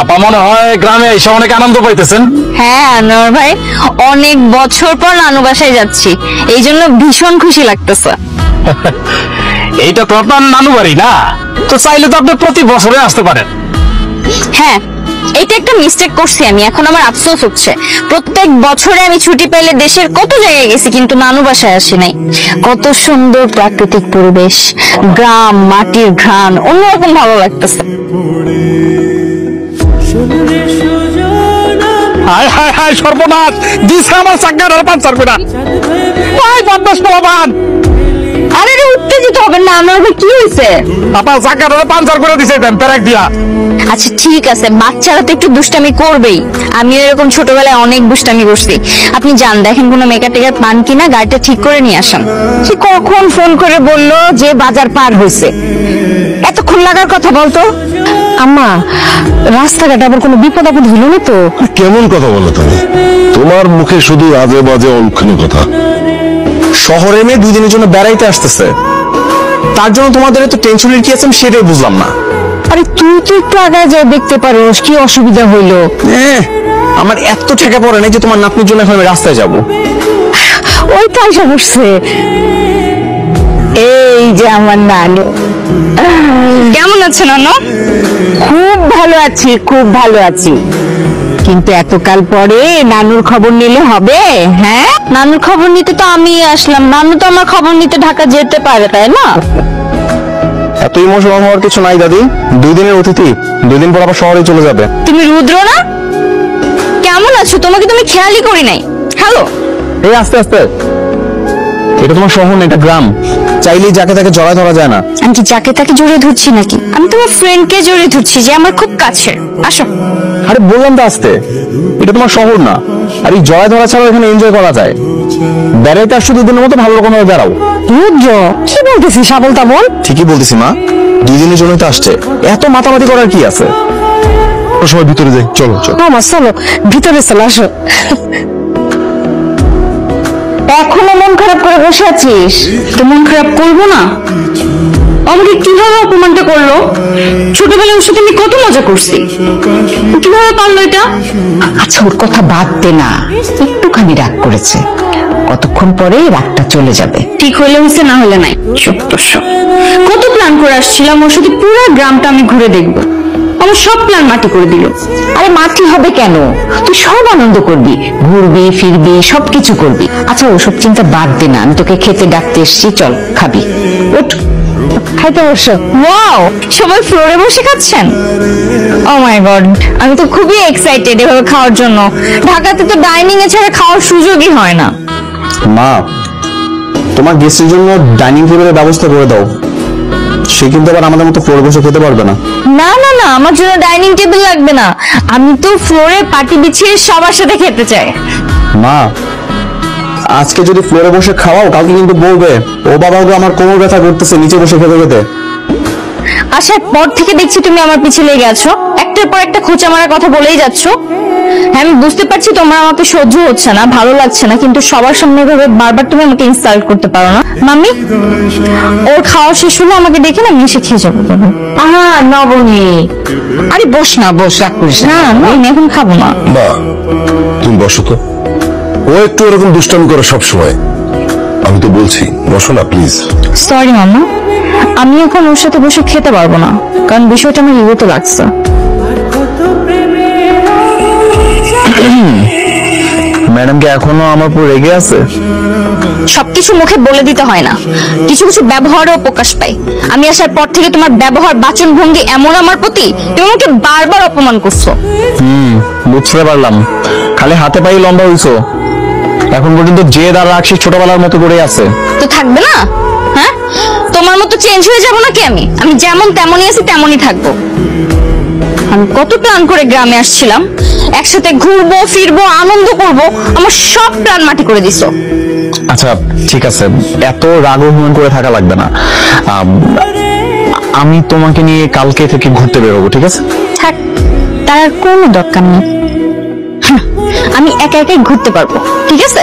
আপা মনে হয় গ্রামে এসে অনেক আনন্দ পাইতেছেন। হ্যাঁ আনোয়ার ভাই, অনেক বছর পর নানু বাসায় যাচ্ছি, এই জন্য ভীষণ খুশি লাগতেছে। এইটা তো আপনার নানু বাড়ি না, তো চাইলে তো আপনি প্রতি বছরে আসতে পারেন। হ্যাঁ, এটা একটা মিস্টেক করছি আমি, এখন আমার আফসোস হচ্ছে। প্রত্যেক বছরে আমি ছুটি পেলে দেশের কত জায়গায় গেছি, কিন্তু নানু বাসায় আসি নাই। কত সুন্দর প্রাকৃতিক পরিবেশ, গ্রাম, মাটির ঘ্রাণ, অন্যরকম ভালো লাগতেছে। হায় হায় হায় সর্বনাশ, দিছে আমার চাকার আর পাঞ্চার করে। ভাই বদমাস পোলাপান। আরে রে, উত্তেজিত হবেন না আনোয়ার ভাই, কি হয়েছে? আপনার চাকার আর পাঞ্চার করে দিছে দেন পেরেক দিয়া। আচ্ছা ঠিক আছে, বাচ্চারা তো একটু দুষ্টামি করবেই, আমি এরকম ছোটবেলায় অনেক দুষ্টামি করছি। আপনি যান, দেখেন কোনো মেকার টেকার পান কিনা, গাড়িটা ঠিক করে নিয়ে আসেন। সে কখন ফোন করে বললো যে বাজার পার হয়েছে? এতক্ষণ লাগার কথা বলতো। আম্মা, রাস্তাঘাটে আবার কোনো বিপদ আপদ হইল না তো? কেমন কথা বলো তুমি? তোমার মুখে শুধু আজে বাজে অলক্ষণী কথা। শহরে মেয়ে 2 দিনের জন্য বেড়াইতে আসতেছে, তার জন্য তোমাদের এত টেনশনের কি আছে আমি সেটাই বুঝলাম না। আরে তুই তো একটু আগে যা দেখতে পারোস, কি অসুবিধা হইলো? আমার এত ঠেকা পড়ে নাই যে তোমার নাতনির জন্য এখন আমি রাস্তায় যাব। ওই তো আশা করছে। এই যে আমার নানু। কেমন আছেন নানু? খুব ভালো আছি, খুব ভালো আছি, কিন্তু এতকাল পরে নানুর খবর নিলে হবে? হ্যাঁ, নানুর খবর নিতে তো আমি আসলাম, নানু তো আমার খবর নিতে ঢাকা যেতে পারে, তাই না? এত ইমোশনাল হওয়ার কিছু নাই দাদি, 2 দিনের অতিথি, 2 দিন পর আবার শহরে চলে যাবে। তুমি রুদ্র না? কেমন আছো? তোমাকে তো আমি খেয়ালই করি নাই। হ্যালো। এই আস্তে আস্তে, এটা তোমার শহর না, এটা গ্রাম, চাইলেই যাকে তাকে জড়ায় ধরা যায় না। আমি কি যাকে তাকে জড়িয়ে ধরছি নাকি? আমি তোমার ফ্রেন্ডকে জড়িয়ে ধরছি, যে আমার খুব কাছের। আসো। আরে বললাম তো আস্তে, এটা তোমার শহর না, আর এই জড়ায় ধরা ছাড়াও এখানে এনজয় করা যায়। বেড়াইতে আসছো 2 দিনের মতো, ভালো রকম ভাবে বেড়াও। রুদ্র, কি বলতেছিস সাবল তাবল? ঠিকই বলতেছি মা, 2 দিনের জন্যই তো আসছে, এত মাতামাতি করার কি আছে? সবাই ভিতরে যাই, চলো চলো। মামা চলো ভিতরে, চলো আসো। এখনো মন খারাপ করে বসে আছিস? তো মন খারাপ করবো না? আমাকে কিভাবে অপমানটা করলো? ছোটবেলায় ওর সাথে আমি কত মজা করছি, কিভাবে পারলো এটা? আচ্ছা ওর কথা বাদ দে না, একটুখানি রাগ করেছে, কতক্ষণ পরে রাগটা চলে যাবে। ঠিক হইলে হয়েছে, না হলে নাই। কত প্ল্যান করে আসছিলাম ওর সাথে, পুরো গ্রামটা আমি ঘুরে দেখবো, আমার সব প্ল্যান মাটি করে দিল। আরে মাটি হবে কেন, তুই সব আনন্দ করবি, ঘুরবি ফিরবি সবকিছু করবি। আচ্ছা ওসব চিন্তা বাদ দে না, আমি তোকে খেতে ডাকতে এসছি, চল খাবি, ওঠ খাইতে বসো। ওয়াও, সবাই ফ্লোরে বসে খাচ্ছেন? ও মাই গড, আমি তো খুবই এক্সাইটেড এভাবে খাওয়ার জন্য। ঢাকাতে তো ডাইনিং এ ছাড়া খাওয়ার সুযোগই হয় না। মা, তোমার গেস্টের জন্য ডাইনিং টেবিলের ব্যবস্থা করে দাও, সে কিন্তু আবার আমাদের মতো ফ্লোরে বসে খেতে পারবে না। না না না, আমার জন্য ডাইনিং টেবিল লাগবে না, আমি তো ফ্লোরে পাটি বিছিয়ে সবার সাথে খেতে চাই। মা, আজকে যদি ফ্লোরে বসে খাওয়াও, কালকে কিন্তু বলবে ও বাবা গো আমার কোমর ব্যথা করতেছে নিচে বসে খেতে খেতে। আসার পর থেকে দেখছি তুমি আমার পিছে লেগে আছো, একটার পর একটা খোঁচা মারার কথা বলেই যাচ্ছ। হ্যাঁ আমি বুঝতে পারছি তোমার আমাকে সহ্য হচ্ছে না, ভালো লাগছে না, কিন্তু সবার সামনে এভাবে বারবার তুমি আমাকে ইনসাল্ট করতে পারো না। মাম্মি, ওর খাওয়া শেষ হলে আমাকে দেখে না, আমি এসে খেয়ে যাবো। নবনী, আরে বস না, বস, রাগ করিস না। না আমি এখন খাবো না। বা তুমি বসো তো, ও একটু এরকম দুষ্টামি করে সব সময়। আমি তো বলছি বসো না প্লিজ। সরি মাম্মা, আমি এখন ওর সাথে বসে খেতে পারবো না, কারণ বিষয়টা আমার ইগোতে লাগছে। ম্যাডাম কি এখনো আমার উপর রেগে আছে? সবকিছু মুখে বলে দিতে হয় না, কিছু কিছু ব্যবহারেও প্রকাশ পায়। আমি আসার পর থেকে তোমার ব্যবহার, বাচন ভঙ্গি এমন আমার প্রতি, তুমি আমাকে বারবার অপমান করছো। বুঝতে পারলাম, খালি হাতে পায়ে লম্বা হইছো, এখন পর্যন্ত যে দাঁড় রাখছি ছোটবেলার মতো করে আছে। তো থাকবে না? হ্যাঁ, তোমার মতো চেঞ্জ হয়ে যাবো নাকি? আমি যেমন তেমনই আছি, তেমনই থাকবো। আমি কত প্ল্যান করে গ্রামে আসছিলাম, একসাথে ঘুরবো ফিরবো আনন্দ করব, আমার সব প্ল্যান মাটি করে দিছো। আচ্ছা ঠিক আছে, এত রাগ অভিমান করে থাকা লাগবে না। আমি তোমাকে নিয়ে কালকে থেকে ঘুরতে বেরোবো, ঠিক আছে? থাক, তার আর কোনো দরকার নেই, আমি একা একাই ঘুরতে পারবো, ঠিক আছে?